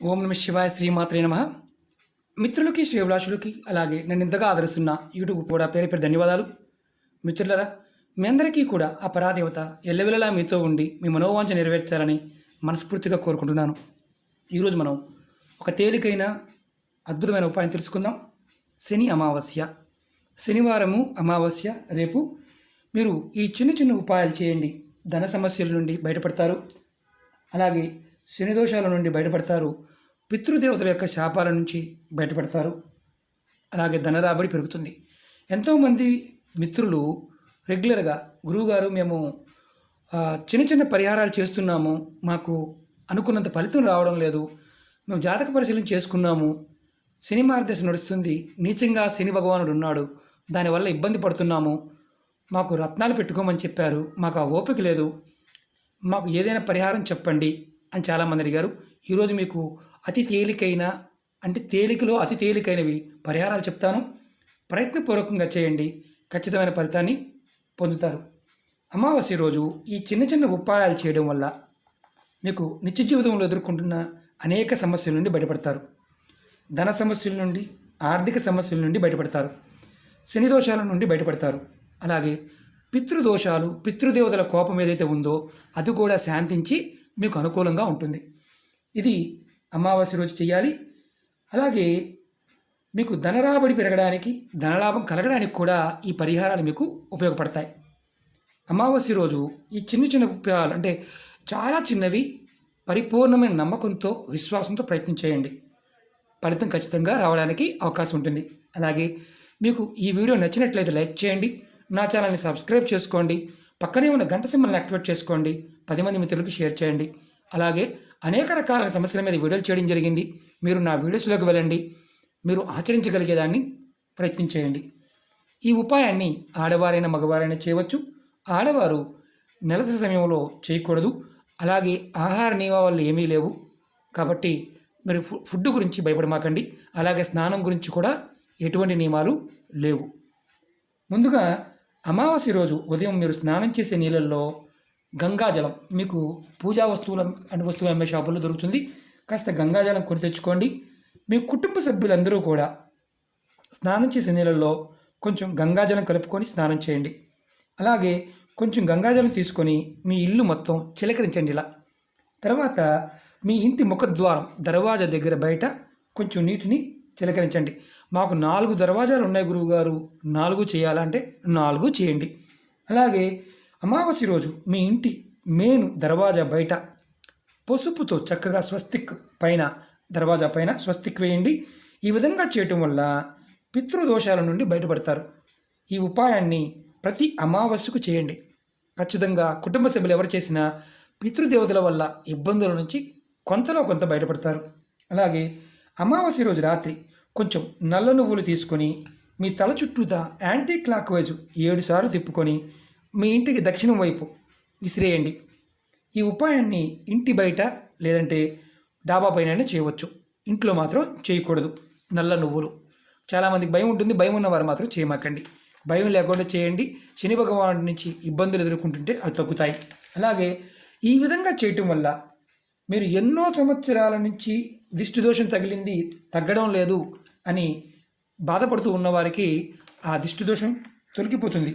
ఓం నమ శివాయ శ్రీమాత్రే నమ. మిత్రులకి శ్రేభిలాషులకి అలాగే నన్ను ఇంతగా ఆదరిస్తున్న యూట్యూబ్ కూడా పేరు పేరు ధన్యవాదాలు. మిత్రులరా, మీ అందరికీ కూడా ఆ పరాదేవత ఎల్లవెల్లలా మీతో ఉండి మీ మనోవాంఛ నెరవేర్చాలని మనస్ఫూర్తిగా కోరుకుంటున్నాను. ఈరోజు మనం ఒక తేలికైన అద్భుతమైన ఉపాయం తెలుసుకుందాం. శని అమావాస్య, శనివారము అమావాస్య రేపు. మీరు ఈ చిన్న చిన్న ఉపాయాలు చేయండి, ధన సమస్యల నుండి బయటపడతారు. అలాగే శని దోషాల నుండి బయటపడతారు. పితృదేవతల యొక్క శాపాల నుంచి బయటపడతారు. అలాగే ధనరాబడి పెరుగుతుంది. ఎంతోమంది మిత్రులు రెగ్యులర్గా గురువుగారు మేము చిన్న చిన్న పరిహారాలు చేస్తున్నాము, మాకు అనుకున్నంత ఫలితం రావడం లేదు, మేము జాతక పరిశీలన చేసుకున్నాము, శని మార్గదర్శనం నడుస్తుంది, నీచంగా శని భగవానుడు ఉన్నాడు, దానివల్ల ఇబ్బంది పడుతున్నాము, మాకు రత్నాలు పెట్టుకోమని చెప్పారు, మాకు ఆ ఓపిక లేదు, మాకు ఏదైనా పరిహారం చెప్పండి అని చాలామంది అడిగారు. ఈరోజు మీకు అతి తేలికైన తేలికలో అతి తేలికైనవి పరిహారాలు చెప్తాను. ప్రయత్నపూర్వకంగా చేయండి, ఖచ్చితమైన ఫలితాన్ని పొందుతారు. అమావాస్య రోజు ఈ చిన్న చిన్న ఉపాయాలు చేయడం వల్ల మీకు నిత్య జీవితంలో ఎదుర్కొంటున్న అనేక సమస్యల నుండి బయటపడతారు. ధన సమస్యల నుండి, ఆర్థిక సమస్యల నుండి బయటపడతారు. శని దోషాల నుండి బయటపడతారు. అలాగే పితృదోషాలు, పితృదేవతల కోపం ఏదైతే ఉందో అది కూడా శాంతించి మీకు అనుకూలంగా ఉంటుంది. ఇది అమావాస్య రోజు చేయాలి. అలాగే మీకు ధనరాబడి పెరగడానికి, ధనలాభం కలగడానికి కూడా ఈ పరిహారాలు మీకు ఉపయోగపడతాయి. అమావాస్య రోజు ఈ చిన్న చిన్న ఉపాయాలు చాలా చిన్నవి, పరిపూర్ణమైన నమ్మకంతో, విశ్వాసంతో ప్రయత్నం చేయండి. ఫలితం ఖచ్చితంగా రావడానికి అవకాశం ఉంటుంది. అలాగే మీకు ఈ వీడియో నచ్చినట్లయితే లైక్ చేయండి, నా ఛానల్ని సబ్స్క్రైబ్ చేసుకోండి, పక్కనే ఉన్న గంట సింబల్ని యాక్టివేట్ చేసుకోండి, 10 మంది మిత్రులకు షేర్ చేయండి. అలాగే అనేక రకాల సమస్యల మీద వీడియోలు చేయడం జరిగింది. మీరు నా వీడియోస్లోకి వెళ్ళండి, మీరు ఆచరించగలిగేదాన్ని ప్రయత్నం చేయండి. ఈ ఉపాయాన్ని ఆడవారైనా మగవారైనా చేయవచ్చు. ఆడవారు నెలసరి సమయంలో చేయకూడదు. అలాగే ఆహార నియమాలు ఏమీ లేవు కాబట్టి మీరు ఫుడ్ గురించి భయపడమాకండి. అలాగే స్నానం గురించి కూడా ఎటువంటి నియమాలు లేవు. ముందుగా అమావాస్య రోజు ఉదయం మీరు స్నానం చేసే నీళ్ళల్లో గంగాజలం, మీకు పూజా వస్తువులు అమ్మే షాపుల్లో దొరుకుతుంది, కాస్త గంగాజలం కొని తెచ్చుకోండి. మీ కుటుంబ సభ్యులందరూ కూడా స్నానం చేసే నీళ్ళల్లో కొంచెం గంగాజలం కలుపుకొని స్నానం చేయండి. అలాగే కొంచెం గంగాజలం తీసుకొని మీ ఇల్లు మొత్తం చిలకరించండి. ఇలా తర్వాత మీ ఇంటి ముఖద్వారం దర్వాజా దగ్గర బయట కొంచెం నీటిని చిలకరించండి. మాకు 4 దర్వాజాలు ఉన్నాయి గురువుగారు, 4 చేయాలంటే 4 చేయండి. అలాగే అమావాస్య రోజు మీ ఇంటి మెయిన్ దర్వాజా బయట పసుపుతో చక్కగా స్వస్తిక్ పైన, దర్వాజా పైన స్వస్తిక్ వేయండి. ఈ విధంగా చేయటం వల్ల పితృదోషాల నుండి బయటపడతారు. ఈ ఉపాయాన్ని ప్రతి అమావాస్యకు చేయండి. ఖచ్చితంగా కుటుంబ సభ్యులు ఎవరు చేసినా పితృదేవతల వల్ల ఇబ్బందుల నుంచి కొంతలో కొంత బయటపడతారు. అలాగే అమావాస్య రోజు రాత్రి కొంచెం నల్ల నువ్వులు తీసుకొని మీ తల చుట్టూతా యాంటీ క్లాక్ వైజు 7 సార్లు తిప్పుకొని మీ ఇంటికి దక్షిణం వైపు విసిరేయండి. ఈ ఉపాయాన్ని ఇంటి బయట లేదంటే డాబా పైన చేయవచ్చు, ఇంట్లో మాత్రం చేయకూడదు. నల్ల నువ్వులు చాలామందికి భయం ఉంటుంది, భయం ఉన్నవారు మాత్రం చేయమాకండి. భయం లేకుండా చేయండి. శని భగవానుడి నుంచి ఇబ్బందులు ఎదుర్కొంటుంటే అవి తగ్గుతాయి. అలాగే ఈ విధంగా చేయటం వల్ల మీరు ఎన్నో సంవత్సరాల నుంచి దిష్టి దోషం తగిలింది, తగ్గడం లేదు అని బాధపడుతూ ఉన్నవారికి ఆ దిష్టి దోషం తొలగిపోతుంది.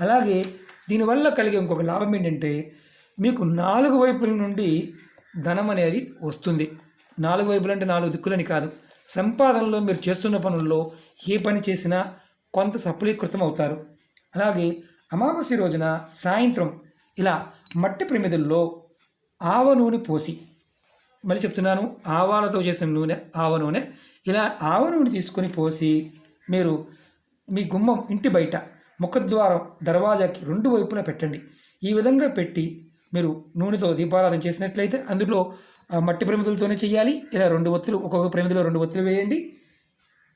అలాగే దీనివల్ల కలిగే ఇంకొక లాభం ఏంటంటే మీకు 4 వైపుల నుండి ధనం అనేది వస్తుంది. 4 వైపులు అంటే 4 దిక్కులని కాదు. సంపాదనలో మీరు చేస్తున్న పనుల్లో ఏ పని చేసినా కొంత సఫలీకృతం అవుతారు. అలాగే అమావాస్య రోజున సాయంత్రం ఇలా మట్టి ప్రమిదల్లో ఆవ నూనె పోసి, మళ్ళీ చెప్తున్నాను, ఆవాలతో చేసిన నూనె, ఆవ నూనె, ఇలా ఆవ నూనె తీసుకొని పోసి మీరు మీ గుమ్మం ఇంటి బయట ముఖద్వారం దర్వాజాకి 2 వైపులా పెట్టండి. ఈ విధంగా పెట్టి మీరు నూనెతో దీపారాధన చేసినట్లయితే, అందులో మట్టి ప్రమిదలతోనే చేయాలి. ఇలా 2 ఒత్తులు, ఒక్కొక్క ప్రమిదలో 2 ఒత్తులు వేయండి.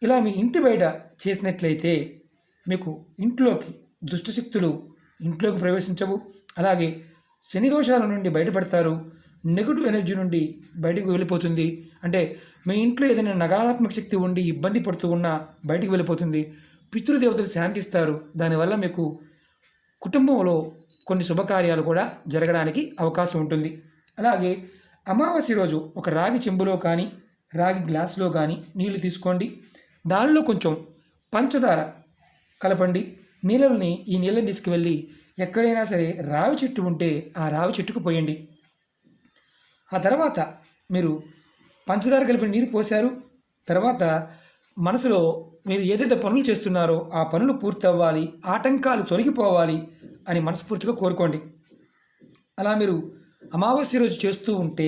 ఇలా మీ ఇంటి బయట చేసినట్లయితే మీకు ఇంట్లోకి దుష్టశక్తులు ఇంట్లోకి ప్రవేశించవు. అలాగే శని దోషాల నుండి బయటపడతారు. నెగిటివ్ ఎనర్జీ నుండి బయటకు వెళ్ళిపోతుంది. మీ ఇంట్లో ఏదైనా నకారాత్మక శక్తి ఉండి ఇబ్బంది పడుతూ ఉన్నా బయటికి వెళ్ళిపోతుంది. పితృదేవతలు శాంతిస్తారు. దానివల్ల మీకు కుటుంబంలో కొన్ని శుభకార్యాలు కూడా జరగడానికి అవకాశం ఉంటుంది. అలాగే అమావాస్య రోజు ఒక రాగి చెంబులో కానీ రాగి గ్లాసులో కానీ నీళ్లు తీసుకోండి. దానిలో కొంచెం పంచదార కలపండి. ఈ నీళ్ళని తీసుకువెళ్ళి ఎక్కడైనా సరే రావి చెట్టు ఉంటే ఆ రావి చెట్టుకు పోయండి. ఆ తర్వాత మీరు పంచదార కలిపిన నీరు పోశారు. తర్వాత మనసులో మీరు ఏదైతే పనులు చేస్తున్నారో ఆ పనులు పూర్తి అవ్వాలి, ఆటంకాలు తొలగిపోవాలి అని మనస్ఫూర్తిగా కోరుకోండి. అలా మీరు అమావాస్య రోజు చేస్తూ ఉంటే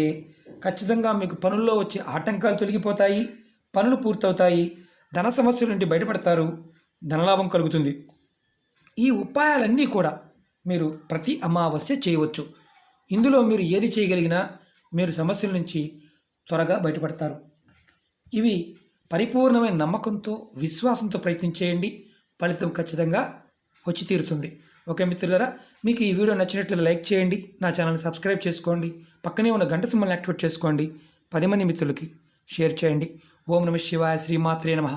ఖచ్చితంగా మీకు పనుల్లో వచ్చే ఆటంకాలు తొలగిపోతాయి, పనులు పూర్తవుతాయి, ధన సమస్యల నుండి బయటపడతారు, ధనలాభం కలుగుతుంది. ఈ ఉపాయాలన్నీ కూడా మీరు ప్రతి అమావాస్య చేయవచ్చు. ఇందులో మీరు ఏది చేయగలిగినా మీరు సమస్యల నుంచి త్వరగా బయటపడతారు. ఇవి పరిపూర్ణమైన నమ్మకంతో, విశ్వాసంతో ప్రయత్నించేయండి. ఫలితం ఖచ్చితంగా వచ్చి తీరుతుంది. ఓకే మిత్రులారా, మీకు ఈ వీడియో నచ్చినట్లయితే లైక్ చేయండి, నా ఛానల్ని సబ్స్క్రైబ్ చేసుకోండి, పక్కనే ఉన్న గంట సింబల్ని యాక్టివేట్ చేసుకోండి, 10 మంది మిత్రులకి షేర్ చేయండి. ఓం నమః శివాయ. శ్రీమాత్రే నమః.